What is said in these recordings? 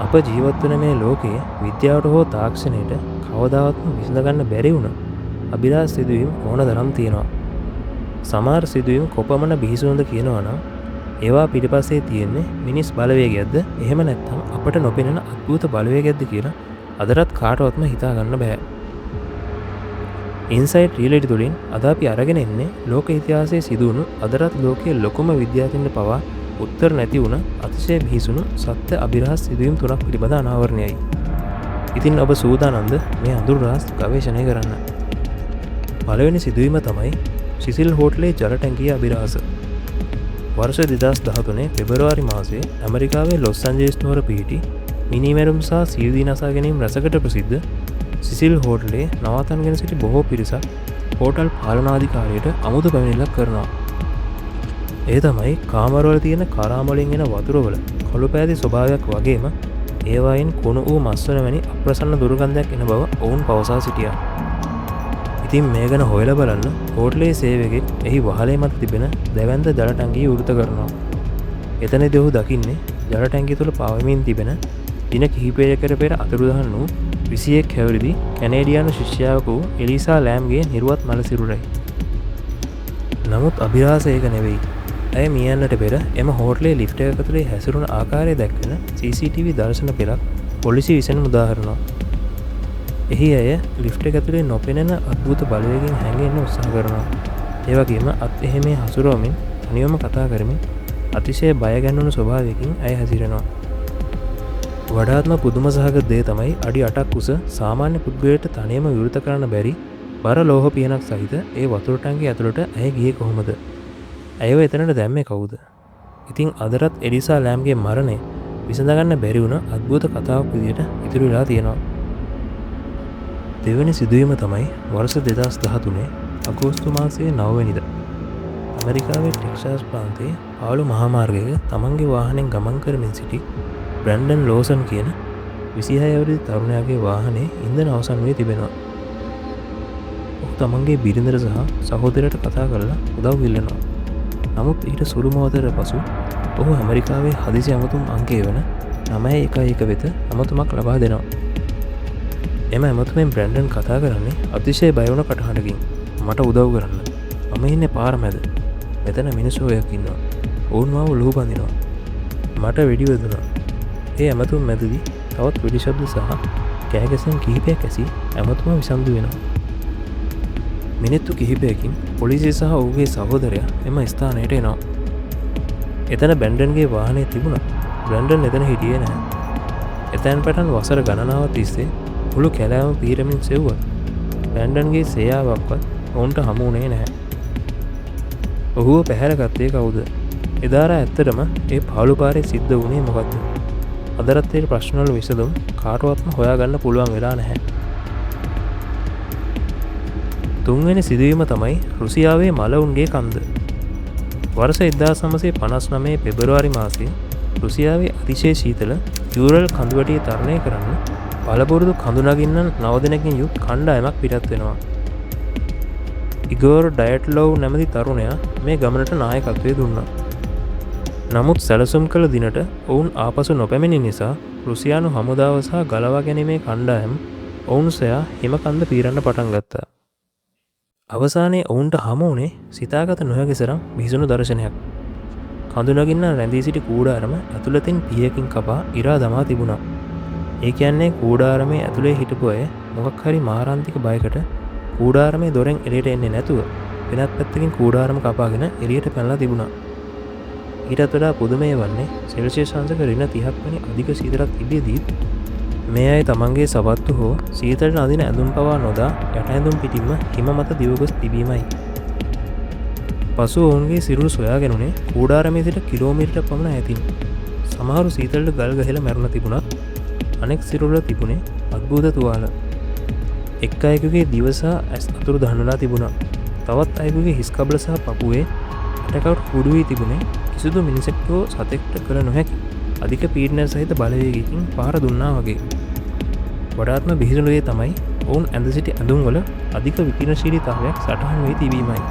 අප ජීවත්වන මේ ලෝකයේ විද්‍යාවට හෝ තාක්ෂණයට කවදාවත්ම විසඳගන්න බැරි වුණ අභිලාෂ සිදුවීම් ඕන තරම් තියෙනවා. සමහර සිදුවීම් කොපමණ බිහිසුණුද කියනවා නම් ඒවා පිටිපස්සේ තියෙන්නේ මිනිස් බලවේගයක්ද එහෙම නැත්නම් අපට නොපෙනෙන අද්භූත බලවේගයක්ද කියලා අදටත් කාටවත්ම හිතා ගන්න බෑ. ඉන්සයිට් රියැලිටි තුලින් අද අපි අරගෙන එන්නේ ලෝක ඉතිහාසයේ සිදුවුණු අදටත් ලෝකයේ ලොකුම විද්‍යාඥයින්ට පවා උත්තර නැති වුණ අතිශය බිහිසුණු සත්‍ය අභිරහස් සිදුවීම් තුනක් පිළිබඳ අනාවරණයයි. ඉතින් ඔබ සූදානම්ද මේ අඳුරු රහස් ගවේෂණය කරන්න? පළවෙනි සිදුවීම තමයි සිසිල් හෝටලේ ජල ටැංකිය අභිරහස. වර්ෂ 2013 පෙබරවාරි මාසයේ ඇමරිකාවේ ලොස් ඇන්ජලිස් නුවර පිහිටි මිනිමැරුම් සහ සියදිවි නසා ගැනීම රැසකට ප්‍රසිද්ධ සිසිල් හෝටලේ නවාතන්ගෙන සිටි බොහෝ පිරිසක් හෝටල් පාලනාධිකාරියට අමුතු පැමිණිල්ලක් කරනවා. ඒ තමයි කාමරවල තියෙන කරාමවලින් එන වතුරවල කළු පෑදි ස්වභාවයක් වගේම ඒවායින් කුණු වූ මස්වල වැනි අප්‍රසන්න දුර්ගන්ධයක් එන බව ඔවුන් පවසා සිටියා. ඉතින් මේ ගැන හොයලා බලන්න හෝටලේ සේවකෙක් එහි වහලේ මත තිබෙන දැවැන්ත ජල ටැංකිය වෘත කරනවා. එතනදී ඔහු දකින්නේ ජල ටැංකිය තුළ පාවෙමින් තිබෙන දින කිහිපයකට පෙර අතුරුදහන් වූ 21 හැවිරිදි කැනේඩියානු ශිෂ්‍යාවක වූ එලිසා ලෑම්ගේ නිර්වත් මළ සිරුරයි. නමුත් අභිරහස ඒක නෙවෙයි. ඇය මියන්නට පෙර එම හෝටලේ ලිෆ්ට් එක ඇතුලේ හැසිරුණ ආකාරය දැක්වෙන CCTV දර්ශන පෙළක් පොලිසිය විසින් මුදාහරිනවා. එහි ඇය ලිෆ්ට් එක ඇතුලේ නොපෙනෙන අద్භූත බලවේගයෙන් හැංගෙන්න උත්සාහ කරනවා. ඒ වගේම අත් එහෙමේ හසුරුවමින් තනියම කතා කරමින් අතිශය බය ගැන්වුණු ස්වභාවයකින් ඇය හැසිරෙනවා. වඩාත්ම පුදුම සහගත දේ තමයි අඩි 8ක් උස සාමාන්‍ය පුද්ගලයාට තනියම විවෘත කරන්න බැරි බර ලෝහ පියනක් සහිත ඒ වතුර ටැංකිය ඇතුළට ඇය ගියේ කොහොමද? ඇයව එතනට දැම්මේ කවුද? ඉතින් අදටත් එලිසා ලෑම්ගේ මරණය විසඳගන්න බැරි වුණ අద్භූත කතාවක් විදියට ඉතුරු වෙලා තියෙනවා. දෙවැනි සිදුවීම තමයි වර්ෂ 2013 අගෝස්තු මාසයේ 9 වෙනිදා ඇමරිකාවේ ටෙක්සාස් ප්‍රාන්තයේ පාළු මහාමාර්ගයක තමන්ගේ වාහනයෙන් ගමන් කරමින් සිටි බ්‍රැන්ඩන් ලෝසන් කියන 26 අවුරුදු තරුණයාගේ වාහනේ ඉන්ධන අවසන් වී තිබෙනවා. ඔහු තමන්ගේ බිරිඳට සහ සහෝදරයට කතා කරලා උදව් ඉල්ලනවා. නමුත් ඊට සුළු මොහොතකට පසු ඔහු ඇමරිකාවේ හදිසි ඇමතුම් අංකය වන 911 වෙත ඇමතුමක් ලබා දෙනවා. එම ඇමතුමෙන් බ්‍රැන්ඩන් කතා කරන්නේ අතිශය බය වුණ කටහඬකින්. මට උදව් කරන්න. මම ඉන්නේ පාර මැද. මෙතන මිනිස්සු හොයක් ඉන්නවා. ඔවුන් මාව ලුහු බඳිනවා. මට වෙඩි වැදුනා. ඒ ඇමතුම් මැදදී තවත් වෙඩි ශබ්ද සහ කෑගැසීම් කිහිපයක් ඇසී ඇමතුම විසන්දු වෙනවා. මිනිත්තු කිහිපයකින් පොලිසිය සහ ඔහුගේ සහෝදරයා එම ස්ථානයට එනවා. එතන බ්‍රැන්ඩන්ගේ වාහනේ තිබුණා. බ්‍රැන්ඩන් එතන හිටියේ නැහැ. එතැන් පටන් වසර ගණනාවක් තිස්සේ මුළු කැලෑවම පීරමින් සෙව්වා. බ්‍රැන්ඩන්ගේ සේයාවක්වත් ඔවුන්ට හමු වුණේ නැහැ. ඔහුව පැහැරගත්තේ කවුද? එදාරා ඇත්තටම ඒ පාළු පාරේ සිද්ධ වුණේ මොකක්ද? අදටත් ඒ ප්‍රශ්නවල විසඳුම් කාටවත්ම හොයාගන්න පුළුවන් වෙලා නැහැ. තුන්වෙනි සිදුවීම තමයි රුසියාවේ මලවුන්ගේ කන්ද. වර්ෂ 1959 පෙබරවාරි මාසයේ රුසියාවේ අතිශය ශීතල යූරල් කඳුවැටිය තරණය කරන්න පළපුරුදු කඳු නගින්නන් 9 දෙනෙකින් යුත් කණ්ඩායමක් පිටත් වෙනවා. ඉගෝර් ඩයට්ලෝව් නැමැති තරුණයා මේ ගමනට නායකත්වය දුන්නා. නමුත් සැලසුම් කළ දිනට ඔවුන් ආපසු නොපැමිණි නිසා රුසියානු හමුදාව සහ ගලවා ගැනීමේ කණ්ඩායම් ඔවුන් සොයා හිමකන්ද පීරන්න පටන් ගත්තා. අවසානයේ ඔවුන්ට හමු වුණේ සිතාගත නොහැකි තරම් බිහිසුණු දර්ශනයක්. කඳු නගින්න රැඳී සිටි කූඩාරම ඇතුළතින් පියකින් කපා ඉරා දමා තිබුණා. ඒ කියන්නේ කූඩාරමේ ඇතුලේ හිටපු අය මොකක් හරි මාරාන්තික බයකට කූඩාරමේ දොරෙන් එළියට එන්නේ නැතුව වෙනත් පැත්තකින් කූඩාරම කපාගෙන එළියට පැනලා තිබුණා. ඊටත් වඩා පුදුමය වන්නේ සෙල්සියස් අංශක ඍණ 30ක් වැනි අධික සීතලක් තිබියදී මේ අය තමන්ගේ සවත්තු හෝ සීතලට අදින ඇඳුම් පවා නොදා යට ඇඳුම් පිටින්ම හිම මත දිවගොස් තිබීමයි. පසු ඔවුන්ගේ සිරුරු සොයාගෙනුනේ කූඩාරමේ සිට කිලෝමීටර් පමණ ඈතින්. සමහරු සීතලට ගල් ගහලා මැරුණ තිබුණත් අනෙක් සිරුරවල තිබුණේ අద్භූත තුවාල. එක් අයෙකුගේ දිව සහ ඇස් අතුරු දහනලා තිබුණා. තවත් අයෙකුගේ හිස් කබල සහ පපුවේ ඇටකවුට් කුඩු වී තිබුණේ කිසිදු මිනිසෙක්ට හෝ සතෙක්ට කළ නොහැකි අධික පීඩනය සහිත බලවේගයකින් පාර දුන්නා වගේ. වඩාත්ම බිහිසුණු දේ තමයි ඔවුන් ඇඳ සිටි ඇඳුම්වල අධික විකිරණශීලීතාවයක් සටහන් වී තිබීමයි.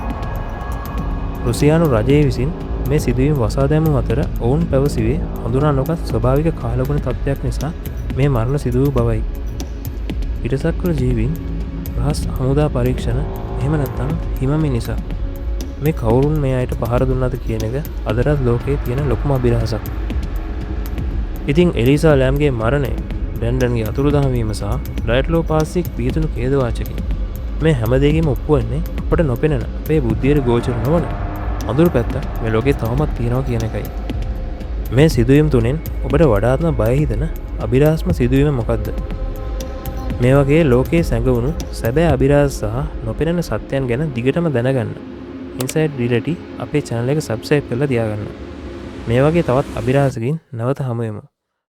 රුසියානු රජය විසින් මේ සිදුවීම් වසා දැමූ අතර ඔවුන් පැවසිවේ හඳුනා නොගත් ස්වභාවික කාලගුණ තත්ත්වයක් නිසා මේ මරණ සිදුවූ බවයි. පිටසක්වල ජීවීන් රහස් හමුදා පරීක්ෂණ එහෙම නැත්තම් හිමමි නිසා මේ කවුරුන් මේ අයට පහර දුන්නද කියන එක අදටත් ලෝකයේ තියෙන ලොකුම අභිරහසක්. ඉතින් එලිසා ලෑම්ගේ මරණය බ්‍රැන්ඩන්ගේ අතුරුදහවීම සහ ඩයට්ලෝ පාස්සික් පිහිතුණු ඛේදවාචකයි. මේ හැම දෙයකින්ම ඔප්පු වෙන්නේ අපට නොපෙනෙන අපේ බුද්ධියට ගෝචර නොවන අඳුරු පැත්ත මේ ලෝකේ තවමත් තියෙනවා කියන එකයි. මේ සිදුවීම් තුනෙන් ඔබට වඩාත්ම බය හිතෙන අභිරහස්ම සිදුවීම මොකක්ද? මේ වගේ ලෝකයේ සැඟවුණු සැබෑ අභිරහස් සහ නොපෙනෙන සත්‍යයන් ගැන දිගටම දැනගන්න ඉන්සයිඩ් රියැලිටි අපේ channel එක subscribe කරලා තියාගන්න. මේ වගේ තවත් අභිරහසකින් නැවත හමු වෙමු.